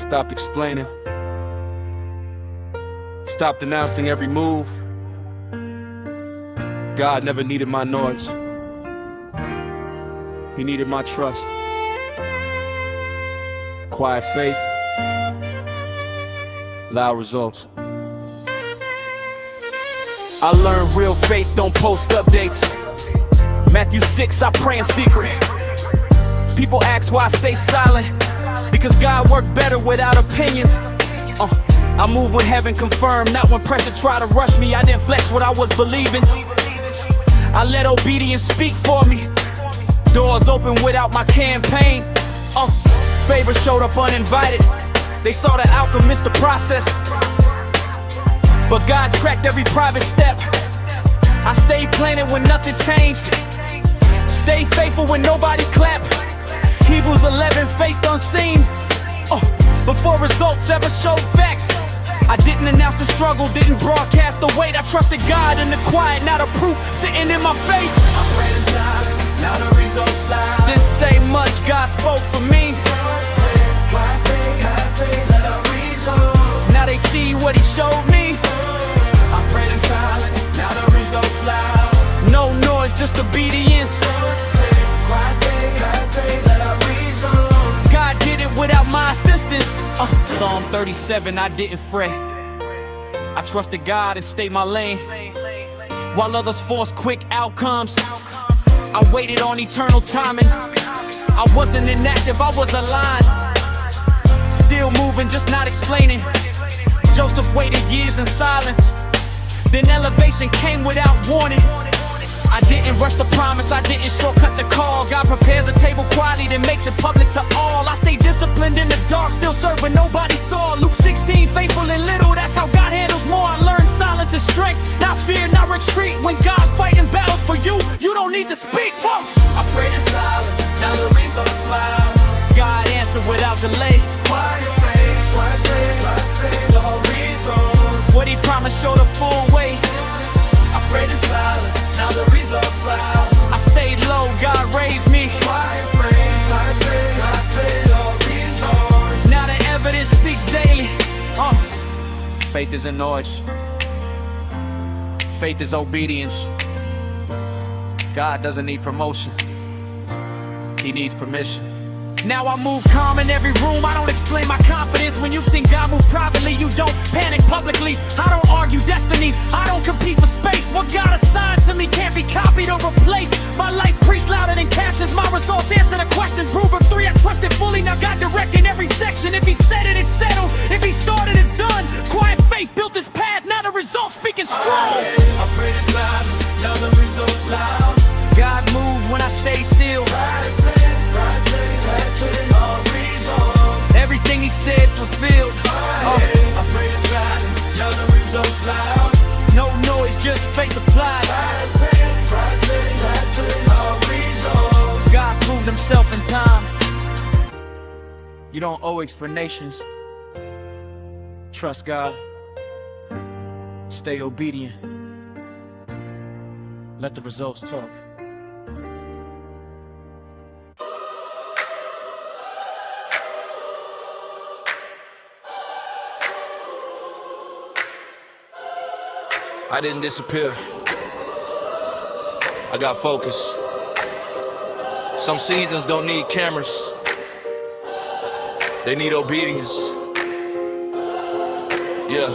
Stopped explaining. Stopped announcing every move. God never needed my noise. He needed my trust. Quiet faith, loud results. I learned real faith don't post updates. Matthew 6, I pray in secret. People ask why I stay silent, because God worked better without opinions. I move when heaven confirmed, not when pressure tried to rush me. I didn't flex what I was believing. I let obedience speak for me. Doors open without my campaign. Favor showed up uninvited. They saw the outcome, missed the process. But God tracked every private step. I stayed planted when nothing changed. Stay faithful when nobody clapped. Hebrews 11, faith unseen. Before results ever showed facts. I didn't announce the struggle, didn't broadcast the weight. I trusted God in the quiet, not a proof sitting in my face. I prayed in silence, now the results loud. Didn't say much, God spoke for me. Quiet faith, let our results. Now they see what He showed me. I prayed in silence, now the results loud. No noise, just obedience. Quiet faith, let our results. God did it without my assistance. Psalm 37, I didn't fret. I trusted God and stayed my lane. While others forced quick outcomes, I waited on eternal timing. I wasn't inactive, I was aligned. Still moving, just not explaining. Joseph waited years in silence. Then elevation came without warning. I didn't rush the promise, I didn't shortcut the call. God prepares a table quietly, then makes it public to all. I stay disciplined in the dark, still serve when nobody saw. Luke 16, faithful in little, that's how God handles more. I learned silence is strength, not fear, not retreat. When God fighting battles for you, you don't need to speak. I prayed in silence, now the results loud. God answered without delay. Quiet faith, all results. What He promised showed a full way. I prayed in silence, now the results loud. I stayed low, God raised me. Quiet faith, all results. Now the evidence speaks daily. Faith isn't noise. Faith is obedience. God doesn't need promotion. He needs permission. Now I move calm in every room, I don't explain my confidence. When you've seen God move privately, you don't panic publicly. I don't argue destiny, I don't compete for space. What God assigned to me can't be copied or replaced. My life preached louder than captions, my results answer the questions. Prover 3, I trust it fully, now God directing every section. If He said it, it's settled. If He started, it's done. Quiet faith built this path, now the results speaking strong. I prayed in silence, now the results loud. God moved when I stayed still. All results. Everything He said fulfilled. I pray in silence, now the results loud. No noise, just faith applied. All results. God proved Himself in time. You don't owe explanations. Trust God. Stay obedient. Let the results talk. I didn't disappear. I got focus. Some seasons don't need cameras. They need obedience. Yeah.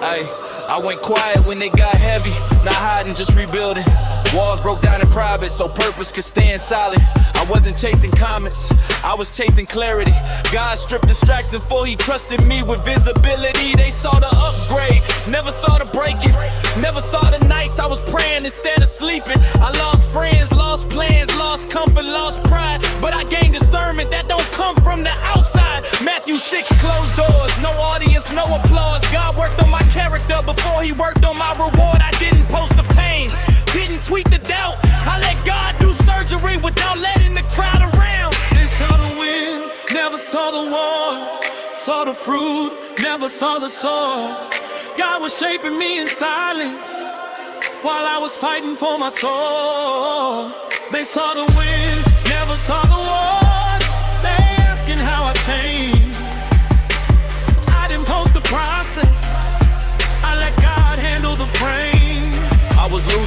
I went quiet when they got heavy. Not hiding, just rebuilding. Walls broke down in private so purpose could stand solid. I wasn't chasing comments, I was chasing clarity. God stripped distractions before He trusted me with visibility. They saw the upgrade, never saw the breaking. Never saw the nights I was praying instead of sleeping. I lost friends, lost plans, lost comfort, lost pride. But I gained discernment that don't come from the outside. Matthew 6, closed doors, no audience, no applause. God worked on my character before He worked on my reward. I didn't post the pain, didn't tweet the doubt. I let God do surgery without letting the crowd around. They saw the wind, never saw the war. Saw the fruit, never saw the soul. God was shaping me in silence while I was fighting for my soul. They saw the wind, never saw the war. They asking how I changed.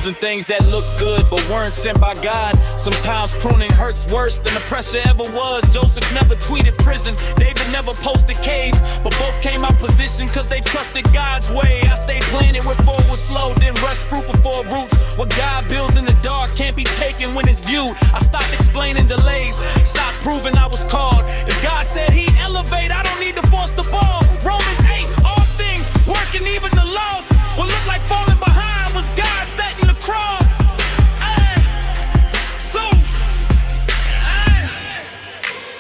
choosing things that look good but weren't sent by God. Sometimes pruning hurts worse than the pressure ever was. Joseph never tweeted prison, David never posted cave, but both came out position cause they trusted God's way. I stayed planted where forward was slow, then rush fruit before roots. What God builds in the dark can't be taken when it's viewed. I stopped explaining delays, stopped proving I was called. If God said he'd elevate, I don't need to force the ball. Romans 8, all things working, even the loss. What looked like falling behind was God setting the cross. Ay. So, ay.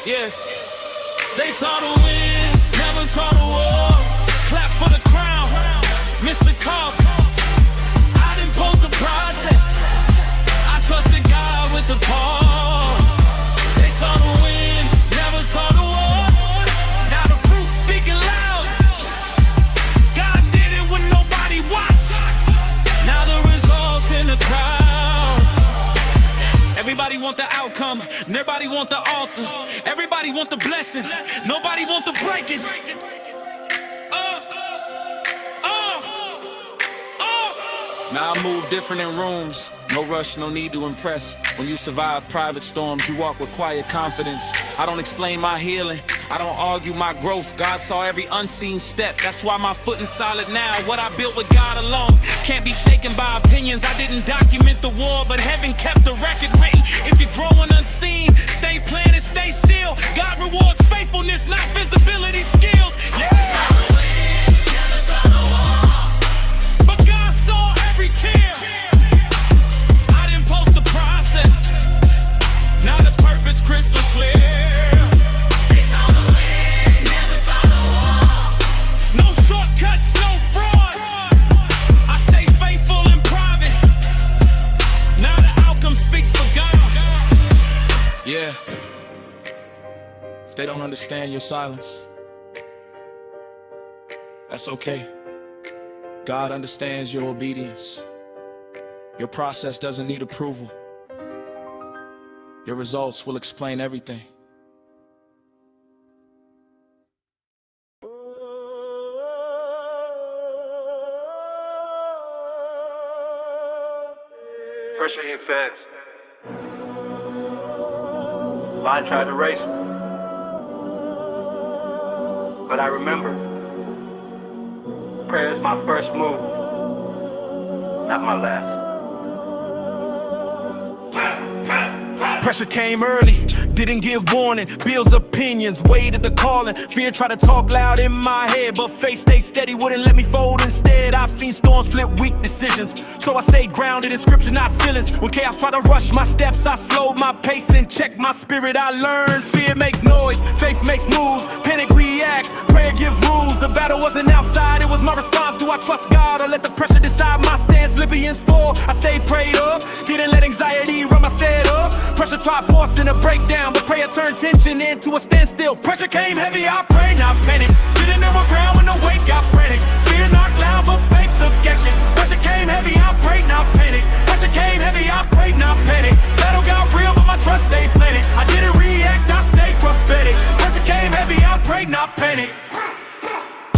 Yeah. They saw the win, never saw the war. Clap for the crown, miss the cost. I didn't post the process, I trusted God with the pause. They saw the win, never saw the war. Now the fruit speaking loud. God did it when nobody watched. Now the results in the crowd. Everybody want the outcome, and everybody want the altar. Everybody want the blessing, nobody want the breaking. Now I move different in rooms, no rush, no need to impress. When you survive private storms, you walk with quiet confidence. I don't explain my healing, I don't argue my growth. God saw every unseen step, that's why my footing's solid now. What I built with God alone can't be shaken by opinions. I didn't document the war, but heaven kept the record written. If you're growing unseen, stay planted, stay still. God rewards faithfulness, not visibility skills. Yeah. Every tear, I didn't post the process. Now the purpose crystal clear. They saw the win, never saw the war. No shortcuts, no fraud. I stay faithful in private. Now the outcome speaks for God. Yeah. If they don't understand your silence, that's okay. God understands your obedience. Your process doesn't need approval. Your results will explain everything. Pressure hit fast. Line tried to race me, but I remember. Prayer is my first move, not my last. Pressure came early, didn't give warning. Bill's opinions, waited the calling. Fear tried to talk loud in my head, but faith stayed steady, wouldn't let me fold instead. I've seen storms flip weak decisions, so I stayed grounded in scripture, not feelings. When chaos tried to rush my steps, I slowed my pace and checked my spirit. I learned fear makes noise, faith makes moves, panic reacts, prayer gives rules. The battle wasn't outside, it was my response. Do I trust God or let the pressure decide my stance? Philippians 4, I stayed prayed up, didn't let anxiety run my setup. Pressure tried forcing a breakdown, but prayer turned tension into a standstill. Pressure came heavy, I prayed, not panic. Didn't know my ground when the weight got frantic. Fear knocked loud, but faith took action. Pressure came heavy, I prayed, not panic. Pressure came heavy, I prayed, not panic. Battle got real, but my trust stayed planted. I didn't react, I stayed prophetic. Pressure came heavy, I prayed, not panic.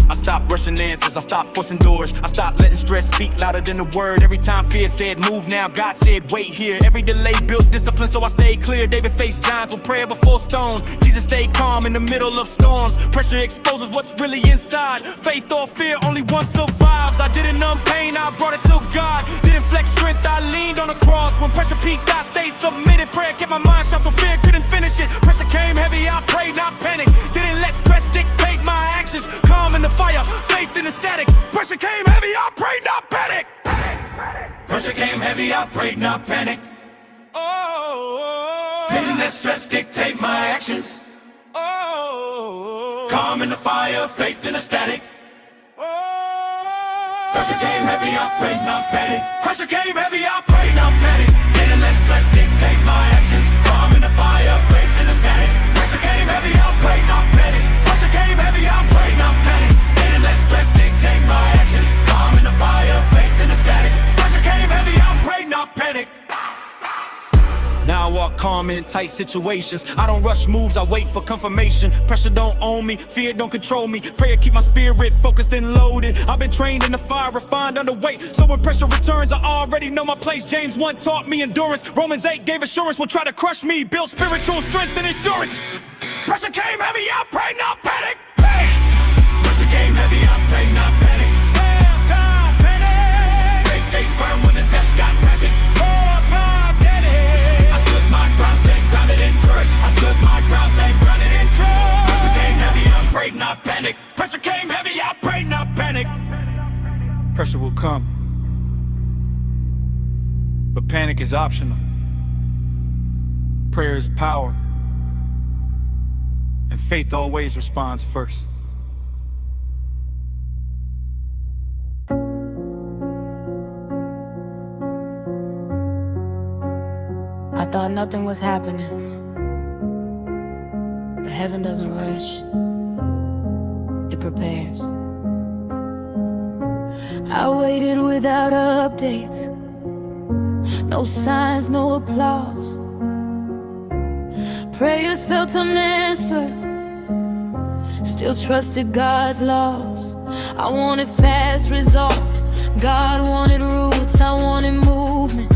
I stopped rushing answers, I stopped forcing doors. I stopped letting stress speak louder than the word. Every time fear said move now, God said wait here. Every delay built discipline, so I stayed clear. David faced giants with prayer before stone. Jesus stayed calm in the middle of storms. Pressure exposes what's really inside. Faith or fear, only one survives. I didn't numb pain, I brought it to God. Didn't flex strength, I leaned on the cross. When pressure peaked, I stayed submitted. Prayer kept my mind sharp, so fear couldn't finish it. Pressure came heavy, I prayed, not panic. Didn't let stress dictate my actions. Calm in the fire, faith in the static. Pressure came heavy, I prayed, not panic. Pressure came heavy, I prayed, not panic. Oh, Didn't let stress dictate my actions. oh, Calm in the fire, faith in the static. oh. Pressure came heavy, I prayed, not panic. Pressure came heavy, I prayed, not panic. Didn't let stress dictate my actions. Calm in the fire, faith in the static. Pressure came heavy, I prayed, not panic. Pressure came heavy, I prayed, not panic. Didn't let stress dictate my actions. Calm in the fire, faith in the static. Pressure came heavy, I prayed, not panic. Now I walk calm I'm in tight situations. I don't rush moves, I wait for confirmation. Pressure don't own me, fear don't control me. Prayer keep my spirit focused and loaded. I've been trained in the fire, refined under weight. So when pressure returns, I already know my place. James 1 taught me endurance. Romans 8 gave assurance. Will try to crush me, build spiritual strength and insurance. Pressure came heavy, I pray, not panic. Hey! Pressure came heavy, I pray, not panic. Faith stayed firm when the test got present. I stood my ground, stayed grounded in truth. I stood my ground, stayed grounded in truth. Pressure came heavy, I prayed, not panic. Pressure came heavy, I prayed, not panic. Pressure will come, but panic is optional. Prayer is power, and faith always responds first. I thought nothing was happening, but heaven doesn't rush, it prepares. I waited without updates, no signs, no applause. Prayers felt unanswered, still trusted God's laws. I wanted fast results, God wanted roots. I wanted movement,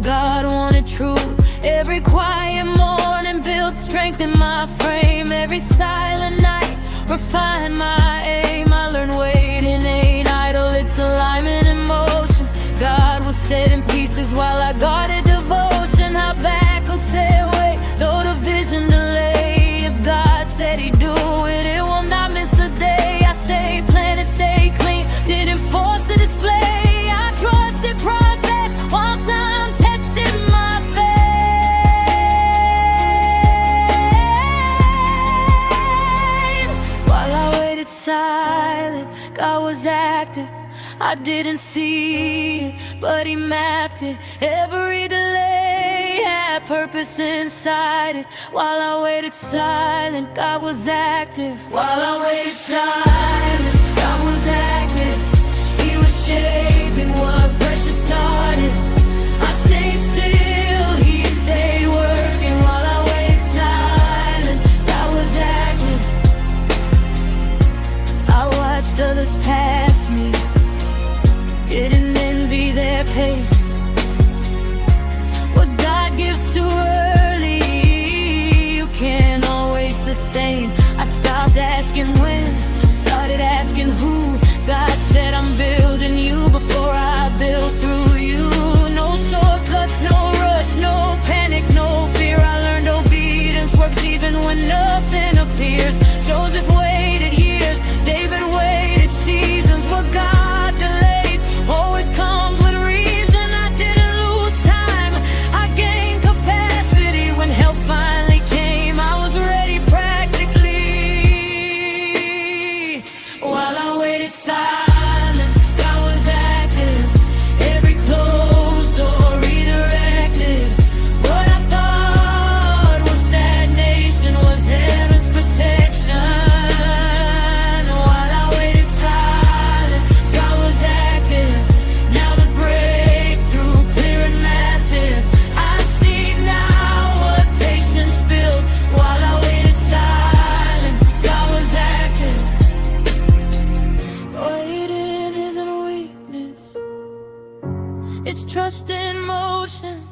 God wanted truth. Every quiet morning built strength in my frame. Every silent night refined my aim. I learned waiting ain't idle, it's alignment in motion. God was setting pieces while I guarded devotion. How back could say wait, though the vision delay. If God said he'd do it, it will not miss the day. I stayed planted, stayed clean, didn't force the display. I trusted process while time tested my faith. While I waited silent, God was active. I didn't see it, but he mapped it. Every delay had purpose inside it. While I waited silent, God was active. While I waited silent, God was active. He was shaping what pressure started. I stayed still, he stayed working. While I waited silent, God was active. I watched others pass me, didn't envy their pace. What God gives too early, you can't always sustain. I stopped asking when, started asking who. God said I'm building you before I build through you. No shortcuts, no rush, no panic, no fear. I learned obedience works even when nothing appears. Joseph waited years, David waited seasons. What God delays always comes with reason. I didn't lose time, I gained capacity. When help finally came, I was ready practically. While I waited silent, God was active. Every closed door redirected. What I thought was stagnation was heaven's protection. While I waited silent, God was active. Now the breakthrough clear and massive. I see now what patience built. While I waited silent, God was active. Waiting isn't weakness, it's trust in motion.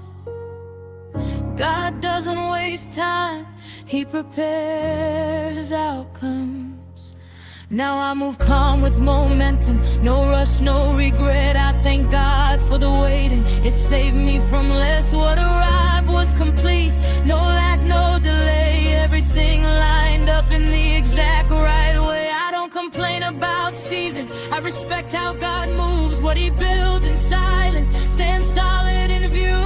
God doesn't waste time, he prepares outcomes. Now I move calm with momentum, no rush, no regret. I thank God for the waiting, it saved me from less. What arrived was complete, no lack, no delay. Everything lined up in the exact right way. I don't complain about seasons, I respect how God moves. What he builds in silence stands solid in view.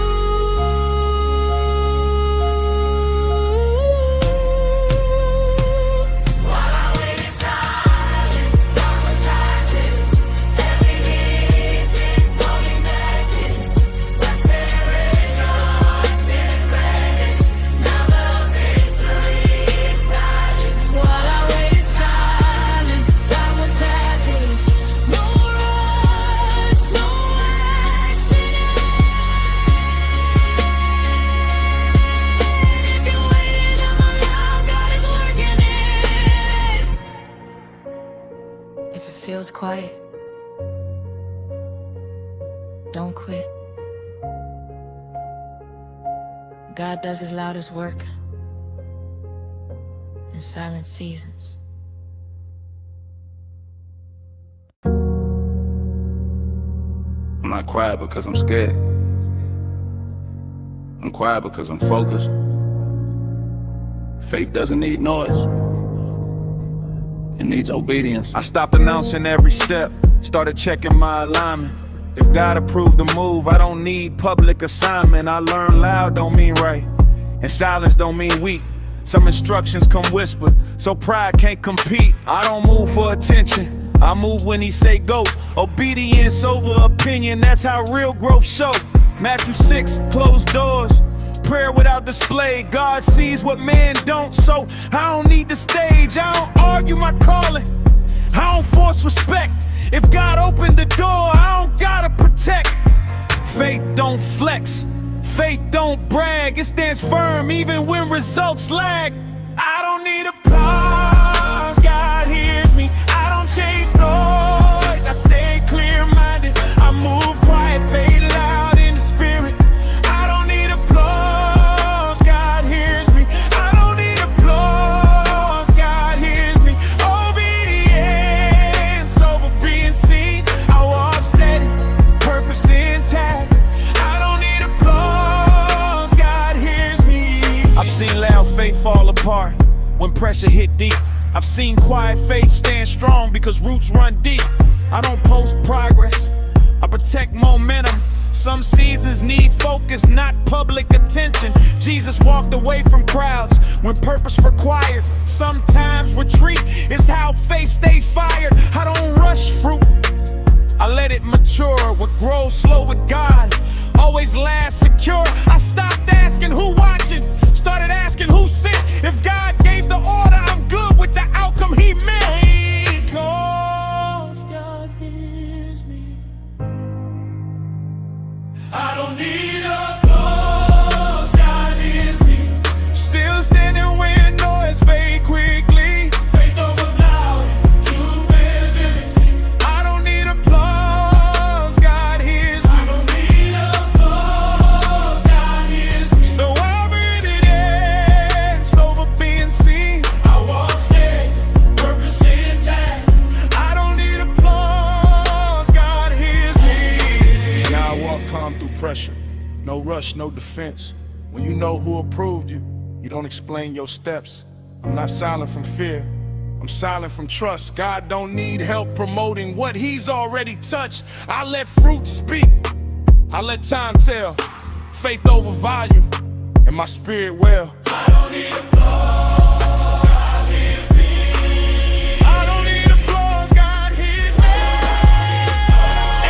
feels quiet, don't quit. God does his loudest work in silent seasons. I'm not quiet because I'm scared. I'm quiet because I'm focused. Faith doesn't need noise. It needs obedience. I stopped announcing every step, started checking my alignment. If God approved the move, I don't need public assignment. I learn loud don't mean right, and silence don't mean weak. Some instructions come whispered, so pride can't compete. I don't move for attention, I move when he say go. Obedience over opinion, that's how real growth show. Matthew 6, closed doors, prayer without display. God sees what man don't, so I don't need the stage. I don't argue my calling, I don't force respect. If God opened the door, I don't gotta protect. Faith don't flex, faith don't brag. It stands firm even when results lag. I don't need applause, God hears me. I don't chase noise, I stay clear-minded. I move quiet, fade loud in the spirit. I don't need applause, God hears me. I don't need applause, God hears me. Obedience over being seen. I walk steady, purpose intact. I don't need applause, God hears me. I've seen loud faith fall apart when pressure hit deep. I've seen quiet faith stand strong because roots run deep. I don't post progress, I protect momentum. Some seasons need focus, not public attention. Jesus walked away from crowds when purpose required. Sometimes retreat is how faith stays fired. I don't rush fruit, I let it mature. What grows slow with God always lasts secure. I stopped asking who watching, started asking who sent. If God gave the order, I'm good with the outcome he made. Cause God hears me. I don't need applause, God hears me. Still standing when noise fade quickly. Faith over loud, truth evidence. I don't need applause, God hears me. I don't need applause, God hears me. So I'm evidence over being seen. I walk steady, purpose intact. I don't need applause, God hears me. And I walk calm through pressure, no rush, no defense. When you know who approved you, you don't explain your steps. I'm not silent from fear, I'm silent from trust. God don't need help promoting what he's already touched. I let fruit speak, I let time tell. Faith over volume, and my spirit well. I don't need applause, God hears me. I don't need applause, God hears me.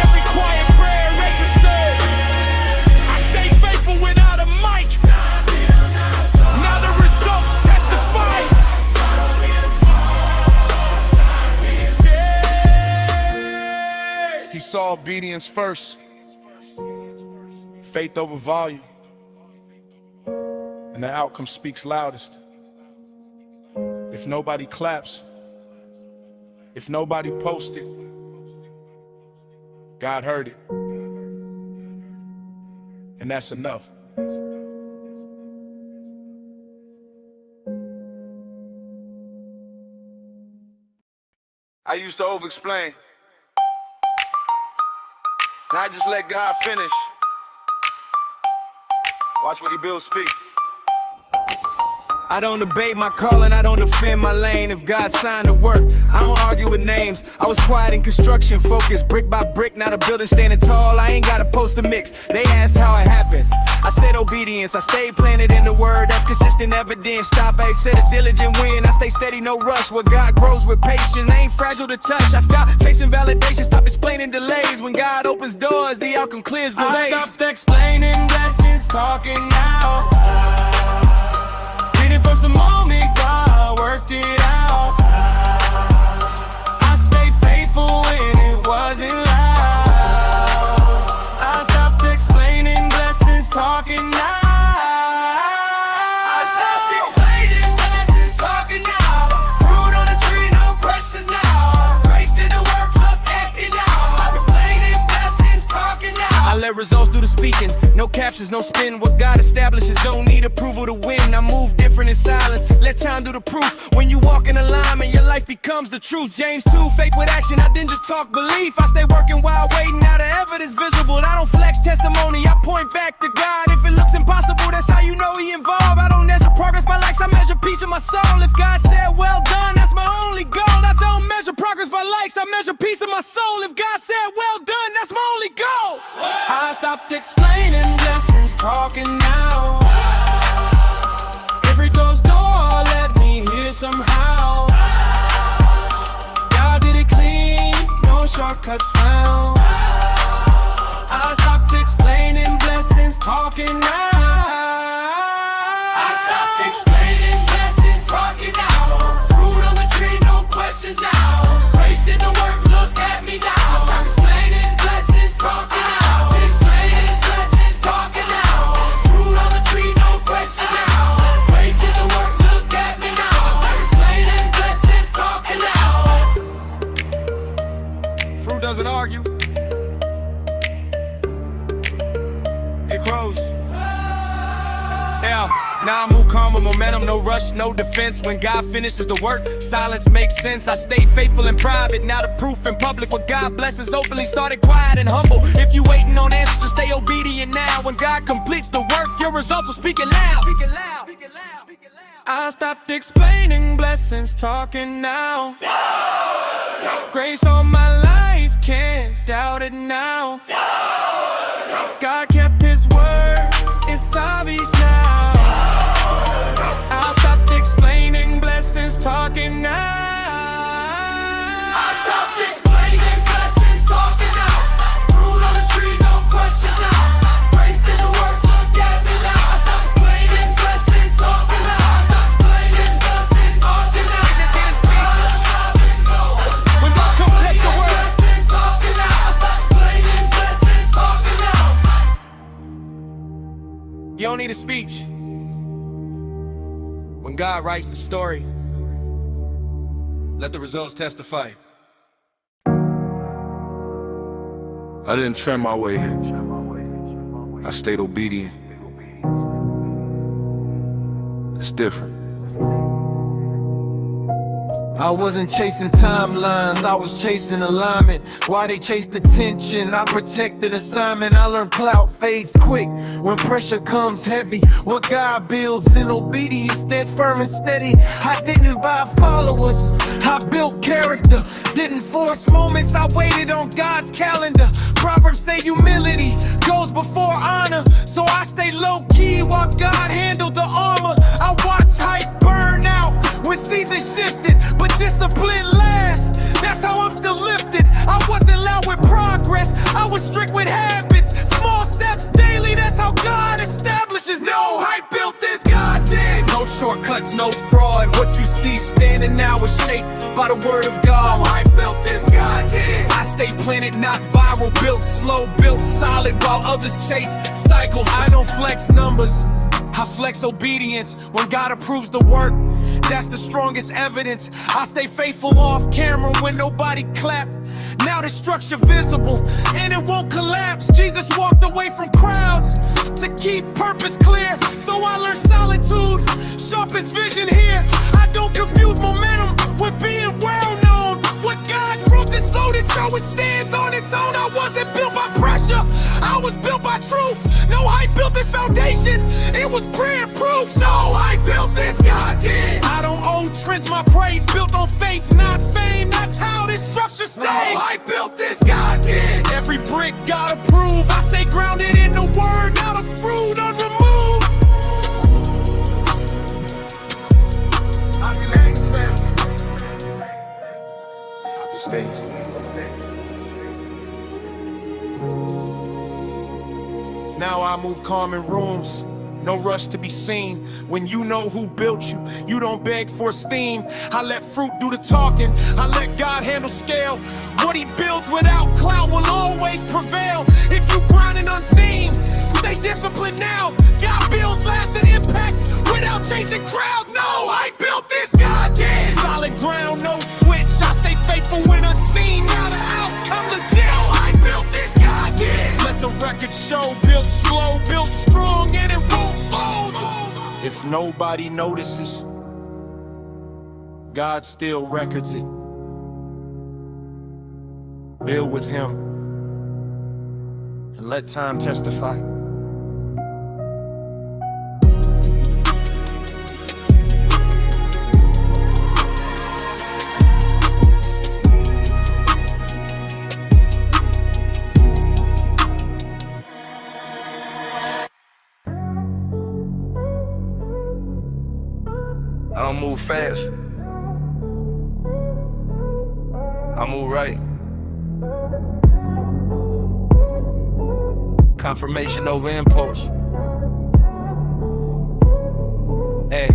Every quiet prayer registered. I stay faithful without a mic. Now the results testify. Yeah. He saw obedience first, faith over volume, and the outcome speaks loudest. If nobody claps, if nobody posted, God heard it, and that's enough. I used to over-explain. Now I just let God finish. Watch what he builds speak. I don't debate my calling, I don't defend my lane. If God signed the work, I don't argue with names. I was quiet in construction, focused brick by brick. Now the building standing tall, I ain't got a poster mix. They asked how it happened, I said obedience. I stayed planted in the word, that's consistent evidence. Stop, I said a diligent win. I stay steady, no rush. What God grows with patience, ain't fragile to touch. I've got facing validation, stop explaining delays. When God opens doors, the outcome clears the way. I stopped explaining blessings, talking now. First the moment God worked it out. I stayed faithful when it wasn't loud. I stopped explaining blessings, talking now. I stopped explaining blessings, talking now. Fruit on the tree, no questions now. Grace did the work, options, no spin. What God establishes, don't need approval to win. I move different in silence, let time do the proof. When you walk in alignment, your life becomes the truth. James 2, faith with action, I didn't just talk belief. I stay working while waiting, now the evidence visible. I don't flex testimony, I point back to God. If it looks impossible, that's how you know He involved. I don't measure progress by likes, I measure peace in my soul. If God said well done, that's my only goal. I don't measure progress by likes, I measure peace in my soul. If God said well done, that's my only goal. I stopped explaining blessings, talking now. Every closed door let me hear somehow. God did it clean, no shortcuts found. I stopped explaining blessings, talking now. I stopped explaining blessings, talking now. Fruit on the tree, no questions now. Grace did the work, look at me now. I stopped explaining blessings, talking now. Explaining blessings, talking now. Fruit on the tree, no questions now. Grace did the work, look at me now. I stopped explaining blessings, talking now. Fruit doesn't argue, it grows. Yeah, now I move calm with momentum, no rush, no defense. When God finishes the work, silence makes sense. I stayed faithful in private, now the proof in public. When God blesses openly, started quiet and humble. If you waiting on answers, just stay obedient now. When God completes the work, your results will speak it loud. I stopped explaining blessings, talking now. Grace on my life, can't doubt it now. God kept His word, it's obvious now. I stopped explaining blessings, talking now. I stopped explaining blessings, talking now. Fruit on the tree, no questions now. Grace did the work, look at me now. I stopped explaining blessings, talking now. I stopped explaining blessings, talking now. When God completes the work, Blessings, talking now. I stopped explaining blessings, talking now. you don't need a speech. When God writes the story, let the results testify. I didn't trend my way. I stayed obedient. It's different. I wasn't chasing timelines, I was chasing alignment. Why they chased attention, I protected assignment. I learned clout fades quick when pressure comes heavy. What God builds in obedience stands firm and steady. I didn't buy followers, I built character. Didn't force moments, I waited on God's calendar. Proverbs say humility goes before honor. So I stay low-key while God handled the armor. I watched hype burn out when seasons shifted, but discipline lasts. That's how I'm still lifted. I wasn't loud with progress, I was strict with habits. Small steps daily, that's how God establishes. No hype built this, God did. No shortcuts, no fraud. What you see standing now is shaped by the word of God. No hype built this, God did. I stay planted, not viral. Built slow, built solid while others chase cycles. I don't flex numbers, I flex obedience. When God approves the work, that's the strongest evidence. I stay faithful off camera when nobody clap. Now the structure visible and it won't collapse. Jesus walked away from crowds to keep purpose clear. So I learned solitude sharpens vision here. I don't confuse momentum with being well known. What God grows is so that show it stands on its own. I wasn't built by pressure, I was built by truth. No hype built this foundation, it was prayer proof. No hype built this, God did. I don't owe trends my praise, built on faith, not fame. That's how this structure stays. No hype built this, God did. Every brick God approved, I stay grounded in the word, now the fruit unremoved. I be manifest. I be stage. Now I move calm in rooms, no rush to be seen. When you know who built you, you don't beg for esteem. I let fruit do the talking, I let God handle scale. What He builds without clout will always prevail. If you grinding unseen, stay disciplined now. God builds lasting impact without chasing crowds. No, I built this, God did. Solid ground, no switch, I stay faithful when unseen. Now the outcome legit. No, I built this, God did. Let the record rugged show, built slow, built strong, and it won't fold. If nobody notices, God still records it. Build with him and let time testify. I don't move fast. I move right. Confirmation over impulse. Hey.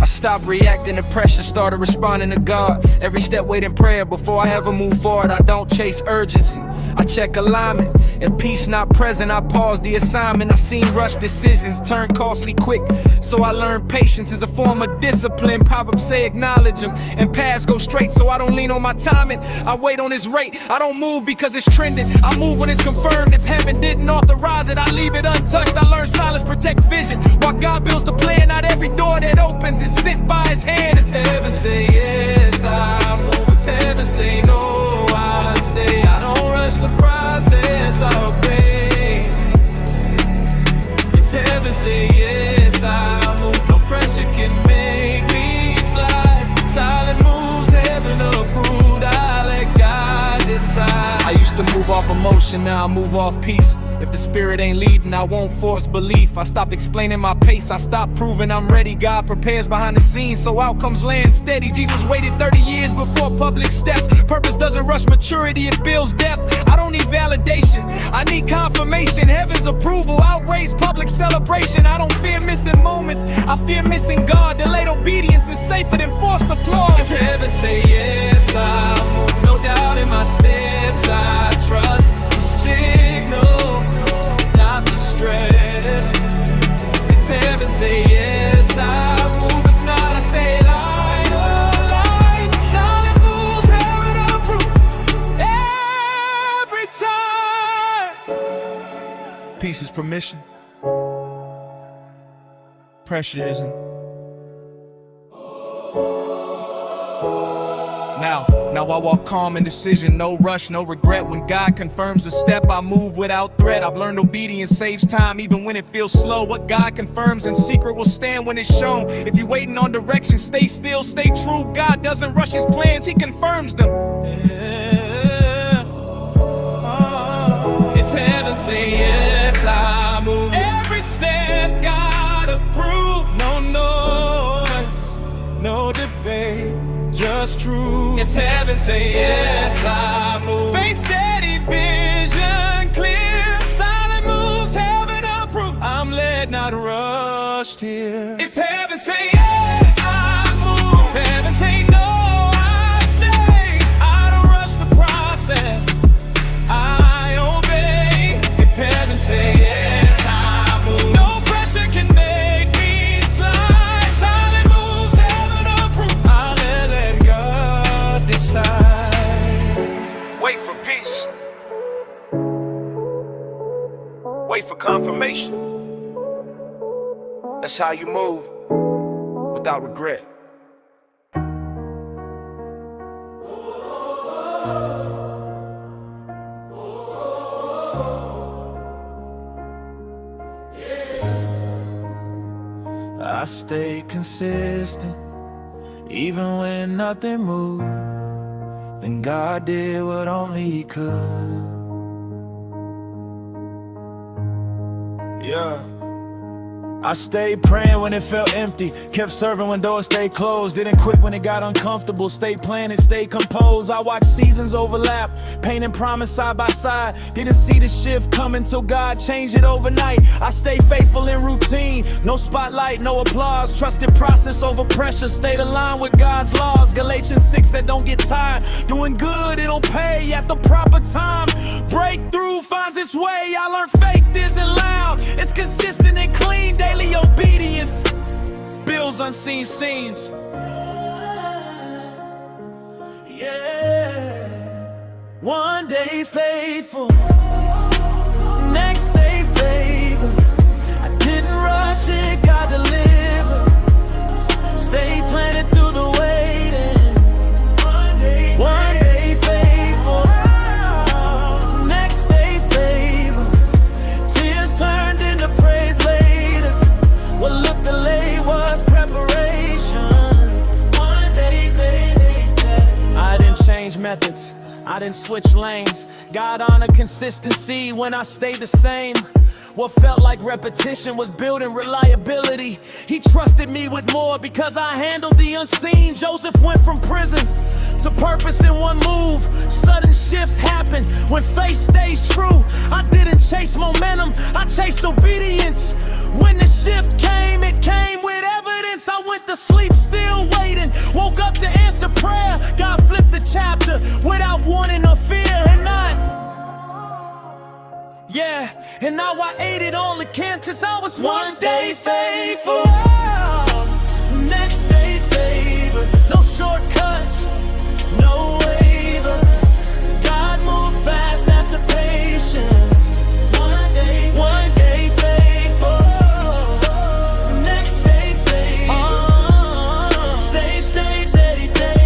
I stopped reacting to pressure, started responding to God. Every step waiting prayer before I ever move forward. I don't chase urgency, I check alignment. If peace not present, I pause the assignment. I've seen rushed decisions turn costly quick, so I learned patience is a form of discipline. Proverbs say acknowledge him, and paths go straight, so I don't lean on my timing. I wait on his rate, I don't move because it's trending. I move when it's confirmed. If heaven didn't authorize it, I leave it untouched. I learned silence protects vision, while God builds the plan. Not every door that opens is sent by his hand. If heaven say yes, I move. If heaven say no, I stay. I don't rush the process, I obey. If heaven say yes, I move. No pressure can make me slide. Silent moves, heaven approved. I let God decide. I used to move off emotion, now I move off peace. If the spirit ain't leading, I won't force belief. I stopped explaining my pace, I stopped proving I'm ready. God prepares behind the scenes, so outcomes land steady. Jesus waited 30 years before public steps. Purpose doesn't rush maturity, it builds depth. I don't need validation, I need confirmation. Heaven's approval outweighs public celebration. I don't fear missing moments, I fear missing God. Delayed obedience is safer than forced applause. If heaven say yes, I'll move. No doubt in my steps, I trust the signal, not the stress. If heaven say yes, I move. If not, I stay line aligned. Silent moves, heaven approved every time. Peace is permission, pressure isn't. Now I walk calm in decision, no rush, no regret. When God confirms a step, I move without threat. I've learned obedience saves time even when it feels slow. What God confirms in secret will stand when it's shown. If you're waiting on direction, stay still, stay true. God doesn't rush his plans, he confirms them. Yeah. Oh. If heaven say yes, I move. Every step God approved. No noise, no debate, just true. If heaven say yes, I move. Faith steady, vision clear. Silent moves, heaven approved. I'm led, not rushed here. If heaven say yes, I move. If heaven say no, I stay. I don't rush the process, I obey. If heaven say yes, I move. No pressure can make me slide. Silent moves, heaven approved. I let God decide. Wait for peace, wait for confirmation. That's how you move without regret. I stay consistent, even when nothing moved. Then God did what only he could. Yeah. I stayed praying when it felt empty, kept serving when doors stayed closed, didn't quit when it got uncomfortable, stayed planning, stayed composed. I watched seasons overlap, pain and promise side by side, didn't see the shift coming till God changed it overnight. I stayed faithful in routine, no spotlight, no applause, trusted process over pressure, stayed aligned with God's laws. Galatians 6 said don't get tired, doing good, it'll pay at the proper time. Breakthrough finds its way, I learned faith isn't loud, it's consistent and clean. Daily obedience builds unseen scenes. Yeah. One day faithful, methods, I didn't switch lanes. God honored consistency when I stayed the same. What felt like repetition was building reliability. He trusted me with more because I handled the unseen. Joseph went from prison to purpose in one move. Sudden shifts happen when faith stays true. I didn't chase momentum, I chased obedience. When the shift came, it came with evidence. I went to sleep still waiting, woke up to answer prayer. God flipped the chapter without warning or fear. And now I ate it all again, 'cause I was one day faithful, next day favor. No shortcuts, no waiver. God moved fast after patience. One day faithful, next day favor. Stay steady, day.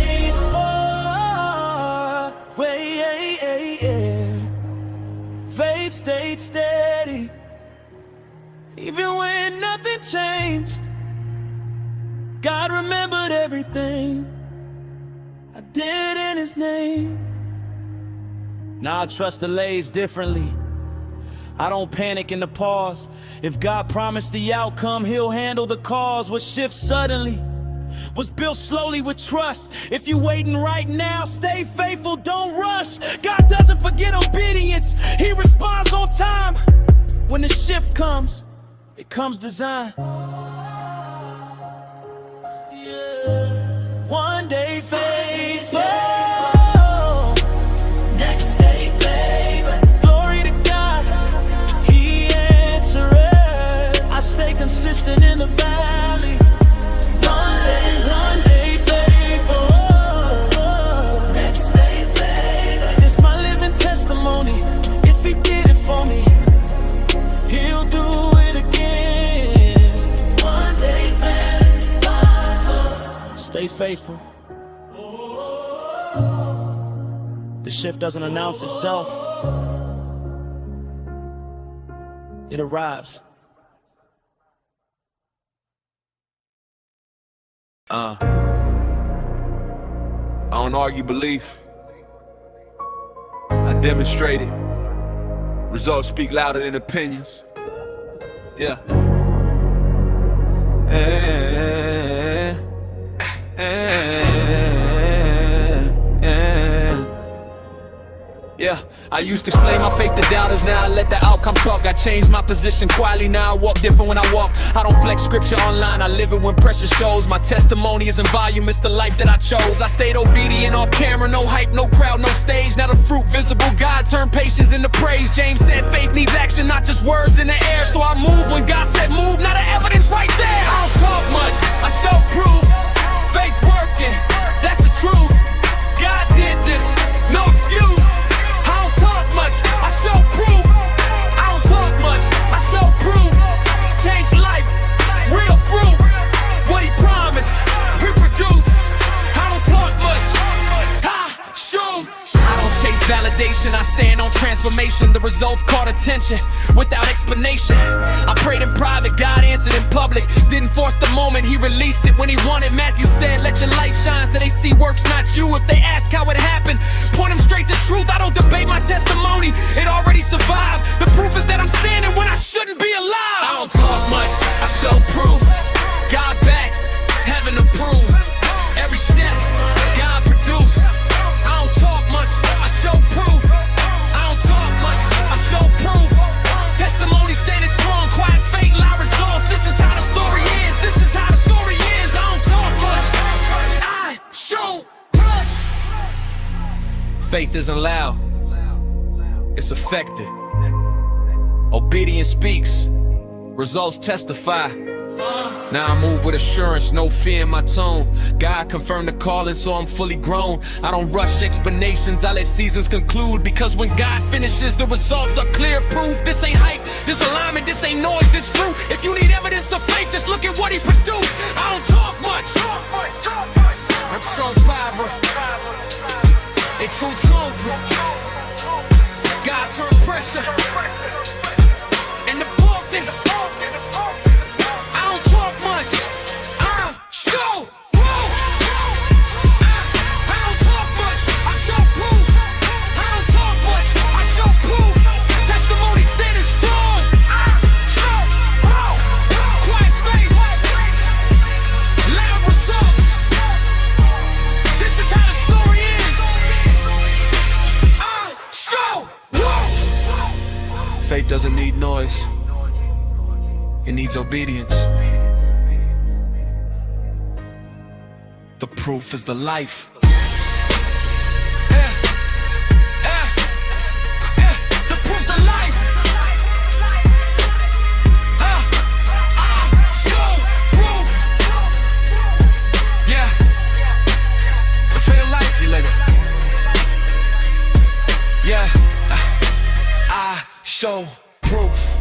Faith stayed steady, even when nothing changed. God remembered everything I did in His name. Now I trust delays differently. I don't panic in the pause. If God promised the outcome, He'll handle the cause. What shifts suddenly was built slowly with trust. If you waiting right now, stay faithful, don't rush. God doesn't forget obedience, He responds on time. When the shift comes, it comes designed. One day faithful, next day favor. Glory to God, He answered. I stay consistent in the valley. One day faithful, next day favor. It's my living testimony. If He did it for me, He'll do it again. One day faithful. Stay faithful. The shift doesn't announce itself, it arrives. I don't argue belief, I demonstrate it. Results speak louder than opinions. Yeah. Yeah, I used to explain my faith to doubters, now I let the outcome talk. I changed my position quietly, now I walk different when I walk. I don't flex scripture online, I live it when pressure shows. My testimony is in volume, it's the life that I chose. I stayed obedient off camera, no hype, no crowd, no stage. Now the fruit visible, God turned patience into praise. James said faith needs action, not just words in the air. So I move when God said move, now the evidence right there. I don't talk much, I show proof. Faith working, that's the truth. God did this, no excuse. I don't talk much, I show proof. I don't talk much, I show proof. Change life, real fruit. What He promised, reproduce. I don't talk much, I show. I don't chase validation, I stand on transformation. The results caught attention without explanation. I prayed in private, God answered in public. Didn't force the moment, He released it when He wanted. Matthew said, let your light shine so they see works, not you. If they ask how it happened, point them straight to truth. I don't debate my testimony, it already survived. The proof is that I'm standing when I shouldn't be alive. I don't talk much, I show proof. God back, heaven approved. Every step, God produced. I don't talk much, I show proof. I don't talk much, I show proof. Testimony standing strong, quiet faith, loud results. This is how the story is, this is how the story is. I don't talk much, I show much. Faith isn't loud, it's effective. Obedience speaks, results testify. Now I move with assurance, no fear in my tone. God confirmed the calling, so I'm fully grown. I don't rush explanations, I let seasons conclude. Because when God finishes, the results are clear proof. This ain't hype, this alignment, this ain't noise, this fruit. If you need evidence of faith, just look at what He produced. I don't talk much, I'm survivor. A true trover. God turned pressure in the book. This I don't talk much, I show proof. I don't talk much, I show proof. doesn't need noise, it needs obedience. The proof is the life. The proof's the life. Show proof. Yeah. The fail life, you like it. Yeah. I show proof.